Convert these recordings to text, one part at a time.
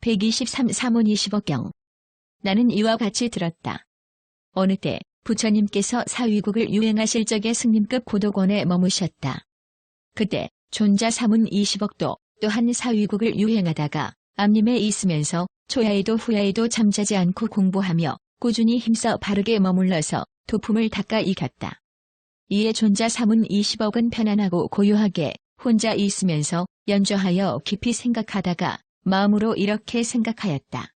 123 사문 20억경. 나는 이와 같이 들었다. 어느 때 부처님께서 사위국을 유행하실 적에 승림급 고도권에 머무셨다. 그때 존자 사문 20억도 또한 사위국을 유행하다가 암림에 있으면서 초야에도 후야에도 잠자지 않고 공부하며 꾸준히 힘써 바르게 머물러서 도품을 닦아 이겼다. 이에 존자 사문 20억은 편안하고 고요하게 혼자 있으면서 연주하여 깊이 생각하다가 마음으로 이렇게 생각하였다.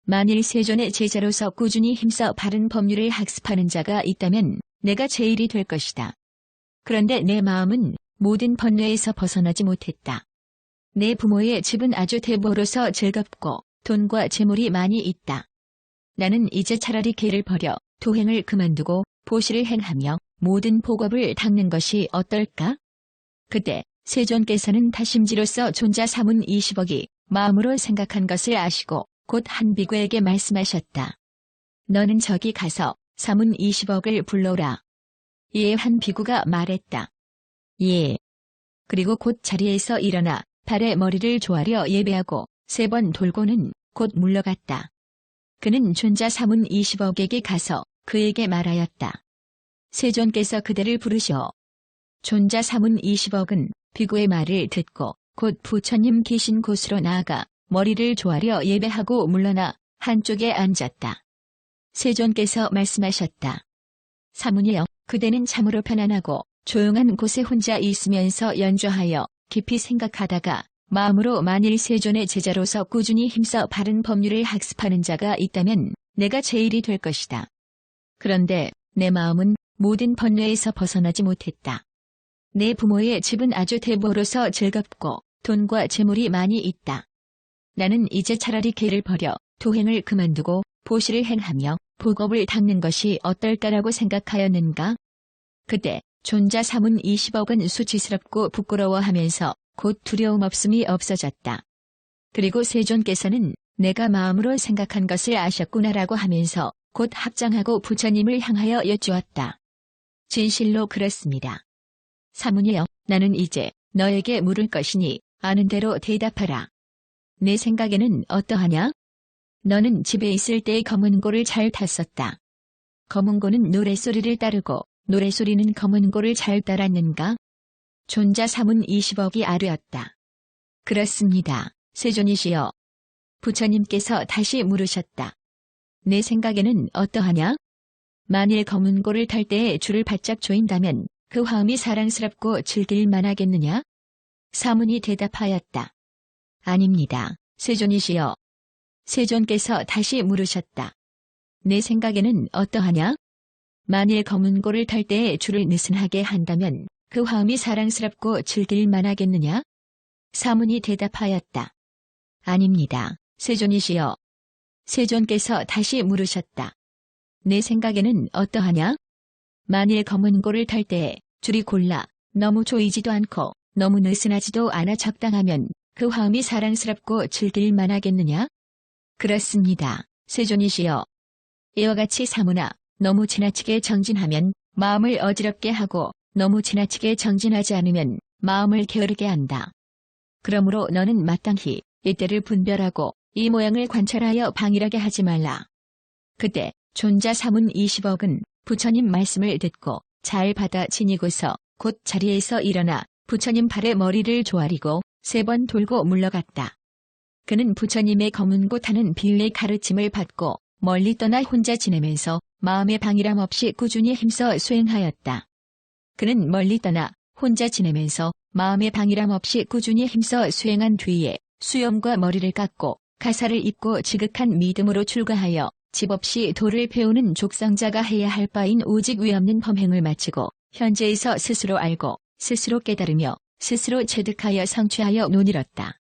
만일 세존의 제자로서 꾸준히 힘써 바른 법률을 학습하는 자가 있다면 내가 제일이 될 것이다. 그런데 내 마음은 모든 번뇌에서 벗어나지 못했다. 내 부모의 집은 아주 대부로서 즐겁고 돈과 재물이 많이 있다. 나는 이제 차라리 개를 버려 도행을 그만두고 보시를 행하며 모든 복업을 닦는 것이 어떨까? 그때 세존께서는 다심지로서 존자 사문 20억이 마음으로 생각한 것을 아시고 곧 한 비구에게 말씀하셨다. 너는 저기 가서 사문 20억을 불러오라. 이에 한 비구가 말했다. 예. 그리고 곧 자리에서 일어나 발에 머리를 조아려 예배하고 3번 돌고는 곧 물러갔다. 그는 존자 사문 20억에게 가서 그에게 말하였다. 세존께서 그대를 부르시오. 존자 사문 20억은 비구의 말을 듣고 곧 부처님 계신 곳으로 나아가 머리를 조아려 예배하고 물러나 한쪽에 앉았다. 세존께서 말씀하셨다. 사문이여, 그대는 참으로 편안하고 조용한 곳에 혼자 있으면서 연주하여 깊이 생각하다가 마음으로 만일 세존의 제자로서 꾸준히 힘써 바른 법률을 학습하는 자가 있다면 내가 제일이 될 것이다. 그런데 내 마음은 모든 번뇌에서 벗어나지 못했다. 내 부모의 집은 아주 대부로서 즐겁고 돈과 재물이 많이 있다. 나는 이제 차라리 개를 버려 도행을 그만두고 보시를 행하며 복업을 닦는 것이 어떨까라고 생각하였는가? 그때 존자 사문 20억은 수치스럽고 부끄러워하면서 곧 두려움 없음이 없어졌다. 그리고 세존께서는 내가 마음으로 생각한 것을 아셨구나라고 하면서 곧 합장하고 부처님을 향하여 여쭈었다. 진실로 그렇습니다. 사문이여, 나는 이제 너에게 물을 것이니 아는 대로 대답하라. 내 생각에는 어떠하냐? 너는 집에 있을 때 검은고를 잘 탔었다. 검은고는 노랫소리를 따르고 노랫소리는 검은고를 잘 따랐는가? 존자 사문 20억이 아뢰었다. 그렇습니다. 세존이시여. 부처님께서 다시 물으셨다. 내 생각에는 어떠하냐? 만일 검은고를 탈 때에 줄을 바짝 조인다면 그 화음이 사랑스럽고 즐길 만하겠느냐? 사문이 대답하였다. 아닙니다. 세존이시여. 세존께서 다시 물으셨다. 내 생각에는 어떠하냐? 만일 검은고를 탈 때에 줄을 느슨하게 한다면 그 화음이 사랑스럽고 즐길 만하겠느냐? 사문이 대답하였다. 아닙니다. 세존이시여. 세존께서 다시 물으셨다. 내 생각에는 어떠하냐? 만일 검은고를 탈 때에 줄이 골라 너무 조이지도 않고 너무 느슨하지도 않아 적당하면 그 화음이 사랑스럽고 즐길 만하겠느냐? 그렇습니다. 세존이시여. 이와 같이 사문아, 너무 지나치게 정진하면 마음을 어지럽게 하고 너무 지나치게 정진하지 않으면 마음을 게으르게 한다. 그러므로 너는 마땅히 이때를 분별하고 이 모양을 관찰하여 방일하게 하지 말라. 그때 존자 사문 20억은 부처님 말씀을 듣고 잘 받아 지니고서 곧 자리에서 일어나 부처님 발에 머리를 조아리고 3번 돌고 물러갔다. 그는 부처님의 검은고 타는 비유의 가르침을 받고 멀리 떠나 혼자 지내면서 마음의 방일함 없이 꾸준히 힘써 수행하였다. 그는 멀리 떠나 혼자 지내면서 마음의 방일함 없이 꾸준히 힘써 수행한 뒤에 수염과 머리를 깎고 가사를 입고 지극한 믿음으로 출가하여 집 없이 도를 배우는 족성자가 해야 할 바인 오직 위 없는 범행을 마치고 현재에서 스스로 알고 스스로 깨달으며 스스로 체득하여 성취하여 논이뤘다.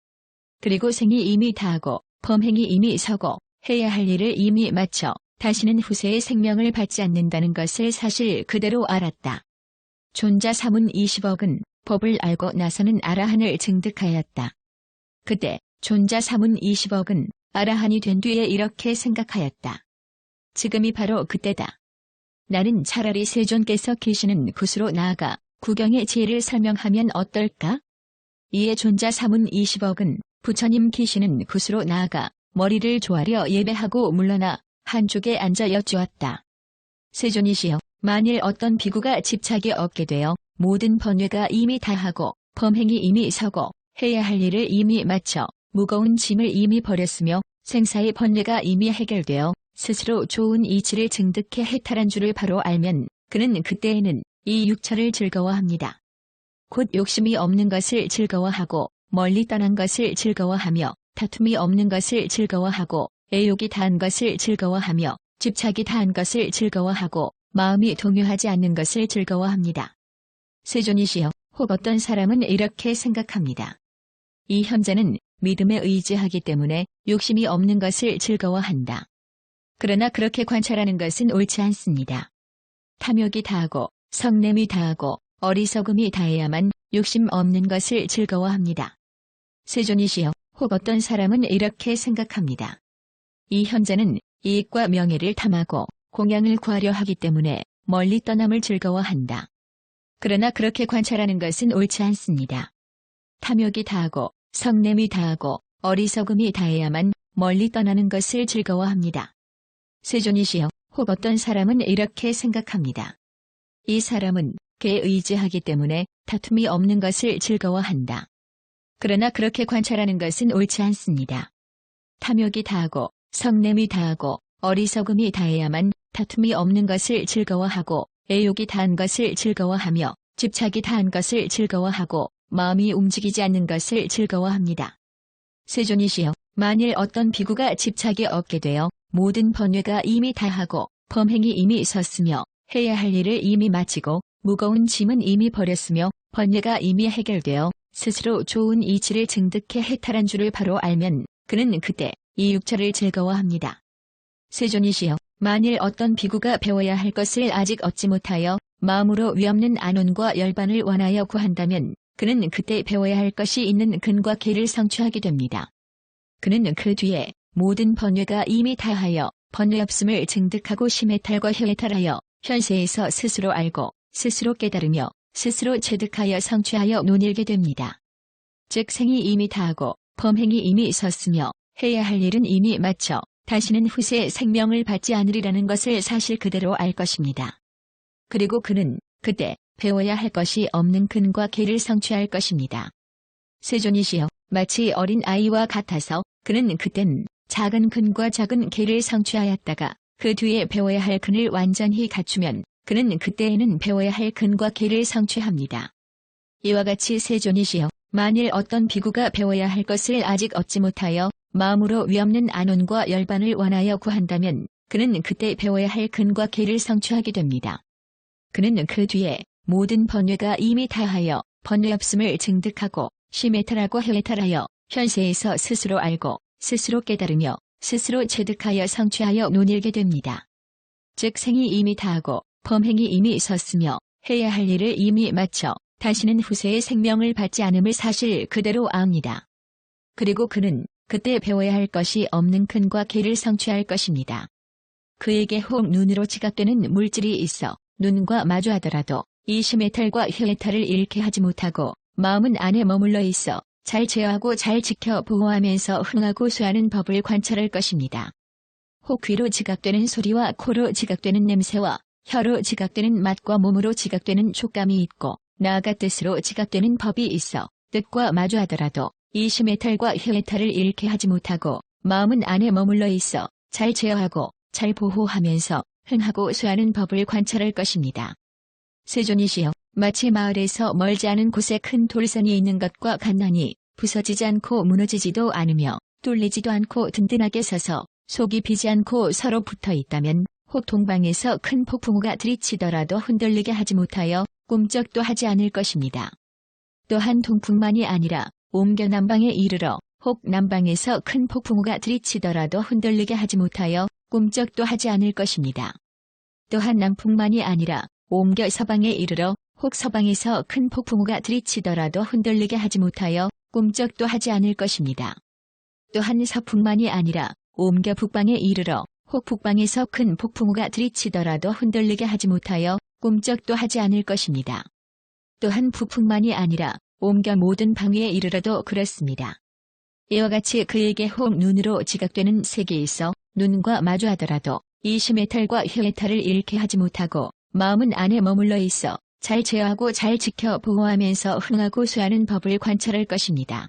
그리고 생이 이미 다하고 범행이 이미 서고 해야 할 일을 이미 마쳐 다시는 후세의 생명을 받지 않는다는 것을 사실 그대로 알았다. 존자 사문 20억은 법을 알고 나서는 아라한을 증득하였다. 그때 존자 사문 20억은 아라한이 된 뒤에 이렇게 생각하였다. 지금이 바로 그때다. 나는 차라리 세존께서 계시는 곳으로 나아가 구경의 지혜를 설명하면 어떨까? 이에 존자 사문 20억은 부처님 계시는 곳으로 나아가 머리를 조아려 예배하고 물러나 한쪽에 앉아 여쭈었다. 세존이시여, 만일 어떤 비구가 집착이 없게 되어 모든 번뇌가 이미 다하고 범행이 이미 서고 해야 할 일을 이미 마쳐 무거운 짐을 이미 버렸으며 생사의 번뇌가 이미 해결되어 스스로 좋은 이치를 증득해 해탈한 줄을 바로 알면 그는 그때에는 이 육처를 즐거워합니다. 곧 욕심이 없는 것을 즐거워하고 멀리 떠난 것을 즐거워하며 다툼이 없는 것을 즐거워하고 애욕이 다한 것을 즐거워하며 집착이 다한 것을 즐거워하고 마음이 동요하지 않는 것을 즐거워합니다. 세존이시여, 혹 어떤 사람은 이렇게 생각합니다. 이 현자는 믿음에 의지하기 때문에 욕심이 없는 것을 즐거워한다. 그러나 그렇게 관찰하는 것은 옳지 않습니다. 탐욕이 다하고 성냄이 다하고 어리석음이 다해야만 욕심 없는 것을 즐거워합니다. 세존이시여, 혹 어떤 사람은 이렇게 생각합니다. 이 현자는 이익과 명예를 탐하고 공양을 구하려 하기 때문에 멀리 떠남을 즐거워한다. 그러나 그렇게 관찰하는 것은 옳지 않습니다. 탐욕이 다하고 성냄이 다하고 어리석음이 다해야만 멀리 떠나는 것을 즐거워합니다. 세존이시여, 혹 어떤 사람은 이렇게 생각합니다. 이 사람은 개에 의지하기 때문에 다툼이 없는 것을 즐거워한다. 그러나 그렇게 관찰하는 것은 옳지 않습니다. 탐욕이 다하고 성냄이 다하고 어리석음이 다해야만 다툼이 없는 것을 즐거워하고 애욕이 다한 것을 즐거워하며 집착이 다한 것을 즐거워하고 마음이 움직이지 않는 것을 즐거워합니다. 세존이시여, 만일 어떤 비구가 집착이 없게 되어 모든 번뇌가 이미 다하고 범행이 이미 섰으며 해야 할 일을 이미 마치고 무거운 짐은 이미 버렸으며 번뇌가 이미 해결되어 스스로 좋은 이치를 증득해 해탈한 줄을 바로 알면 그는 그때 이 육처를 즐거워합니다. 세존이시여, 만일 어떤 비구가 배워야 할 것을 아직 얻지 못하여 마음으로 위없는 안온과 열반을 원하여 구한다면 그는 그때 배워야 할 것이 있는 근과 계를 성취하게 됩니다. 그는 그 뒤에 모든 번뇌가 이미 다하여 번뇌 없음을 증득하고 심해탈과 해탈하여 현세에서 스스로 알고 스스로 깨달으며 스스로 체득하여 성취하여 논일게 됩니다. 즉 생이 이미 다하고 범행이 이미 섰으며 해야 할 일은 이미 마쳐 다시는 후세의 생명을 받지 않으리라는 것을 사실 그대로 알 것입니다. 그리고 그는 그때 배워야 할 것이 없는 근과 계를 성취할 것입니다. 세존이시여, 마치 어린 아이와 같아서 그는 그땐 작은 근과 작은 계를 성취하였다가 그 뒤에 배워야 할 근을 완전히 갖추면 그는 그때에는 배워야 할 근과 계를 성취합니다. 이와 같이 세존이시여, 만일 어떤 비구가 배워야 할 것을 아직 얻지 못하여 마음으로 위없는 안온과 열반을 원하여 구한다면 그는 그때 배워야 할 근과 계를 성취하게 됩니다. 그는 그 뒤에 모든 번뇌가 이미 다하여 번뇌 없음을 증득하고 심해탈하고 해탈하여 현세에서 스스로 알고 스스로 깨달으며 스스로 체득하여 성취하여 논일게 됩니다. 즉 생이 이미 다하고 범행이 이미 섰으며 해야 할 일을 이미 마쳐 다시는 후세의 생명을 받지 않음을 사실 그대로 압니다. 그리고 그는 그때 배워야 할 것이 없는 근과 계를 성취할 것입니다. 그에게 혹 눈으로 지각되는 물질이 있어 눈과 마주하더라도 이 심해탈과 해탈을 잃게 하지 못하고 마음은 안에 머물러 있어 잘 제어하고 잘 지켜 보호하면서 흥하고 수하는 법을 관찰할 것입니다. 혹 귀로 지각되는 소리와 코로 지각되는 냄새와 혀로 지각되는 맛과 몸으로 지각되는 촉감이 있고 나아가 뜻으로 지각되는 법이 있어 뜻과 마주하더라도 이 심해탈과 해탈을 잃게 하지 못하고 마음은 안에 머물러 있어 잘 제어하고 잘 보호하면서 흥하고 수하는 법을 관찰할 것입니다. 세존이시여, 마치 마을에서 멀지 않은 곳에 큰 돌선이 있는 것과 같나니 부서지지 않고 무너지지도 않으며 뚫리지도 않고 든든하게 서서 속이 비지 않고 서로 붙어 있다면 혹 동방에서 큰 폭풍우가 들이치더라도 흔들리게 하지 못하여 꿈쩍도 하지 않을 것입니다. 또한 동풍만이 아니라 옮겨 남방에 이르러 혹 남방에서 큰 폭풍우가 들이치더라도 흔들리게 하지 못하여 꿈쩍도 하지 않을 것입니다. 또한 남풍만이 아니라 옮겨 서방에 이르러 혹 서방에서 큰 폭풍우가 들이치더라도 흔들리게 하지 못하여 꿈쩍도 하지 않을 것입니다. 또한 서풍만이 아니라 옮겨 북방에 이르러 혹 북방에서 큰 폭풍우가 들이치더라도 흔들리게 하지 못하여 꿈쩍도 하지 않을 것입니다. 또한 북풍만이 아니라 옮겨 모든 방위에 이르러도 그렇습니다. 이와 같이 그에게 혹 눈으로 지각되는 색이 있어 눈과 마주하더라도 이 시메탈과 혈메탈을 잃게 하지 못하고 마음은 안에 머물러 있어 잘 제어하고 잘 지켜 보호하면서 흥하고 쇠하는 법을 관찰할 것입니다.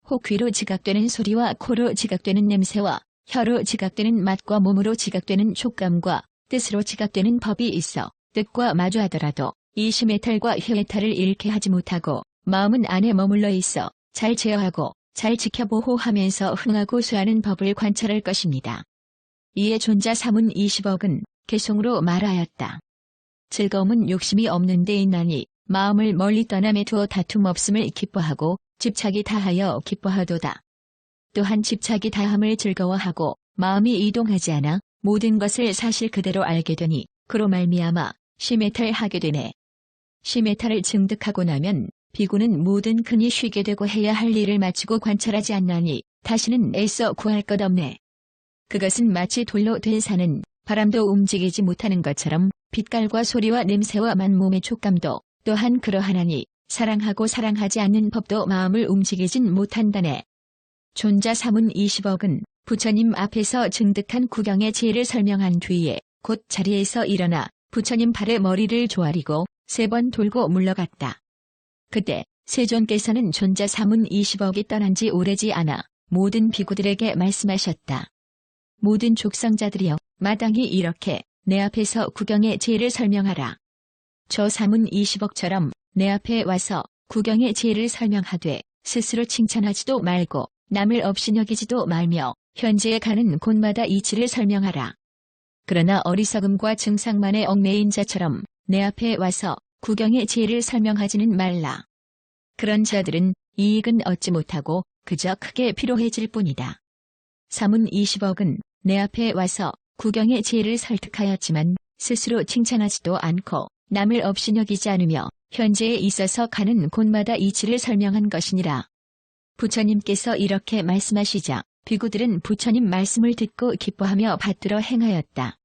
혹 귀로 지각되는 소리와 코로 지각되는 냄새와 혀로 지각되는 맛과 몸으로 지각되는 촉감과 뜻으로 지각되는 법이 있어 뜻과 마주하더라도 이 시메탈과 혈메탈을 잃게 하지 못하고 마음은 안에 머물러 있어 잘 제어하고 잘 지켜보호하면서 흥하고 쇠하는 법을 관찰할 것입니다. 이에 존자 사문 20억은 개송으로 말하였다. 즐거움은 욕심이 없는 데 있나니 마음을 멀리 떠남에 두어 다툼 없음을 기뻐하고 집착이 다하여 기뻐하도다. 또한 집착이 다함을 즐거워하고 마음이 이동하지 않아 모든 것을 사실 그대로 알게 되니 그로 말미암아 시메탈 하게 되네. 시메탈을 증득하고 나면 비구는 모든 근이 쉬게 되고 해야 할 일을 마치고 관찰하지 않나니 다시는 애써 구할 것 없네. 그것은 마치 돌로 된 산은 바람도 움직이지 못하는 것처럼 빛깔과 소리와 냄새와 만몸의 촉감도 또한 그러하나니 사랑하고 사랑하지 않는 법도 마음을 움직이진 못한다네. 존자 사문 20억은 부처님 앞에서 증득한 구경의 지혜를 설명한 뒤에 곧 자리에서 일어나 부처님 발에 머리를 조아리고 3번 돌고 물러갔다. 그때 세존께서는 존자 사문 20억이 떠난 지 오래지 않아 모든 비구들에게 말씀하셨다. 모든 족상자들이여 마땅히 이렇게 내 앞에서 구경의 지혜를 설명하라. 저 사문 20억처럼 내 앞에 와서 구경의 지혜를 설명하되 스스로 칭찬하지도 말고 남을 업신여기지도 말며 현재에 가는 곳마다 이치를 설명하라. 그러나 어리석음과 증상만에 얽매인 자처럼 내 앞에 와서 구경의 지혜를 설명하지는 말라. 그런 자들은 이익은 얻지 못하고 그저 크게 피로해질 뿐이다. 사문 20억은 내 앞에 와서 구경의 지혜를 설득하였지만 스스로 칭찬하지도 않고 남을 업신여기지 않으며 현재에 있어서 가는 곳마다 이치를 설명한 것이니라. 부처님께서 이렇게 말씀하시자 비구들은 부처님 말씀을 듣고 기뻐하며 받들어 행하였다.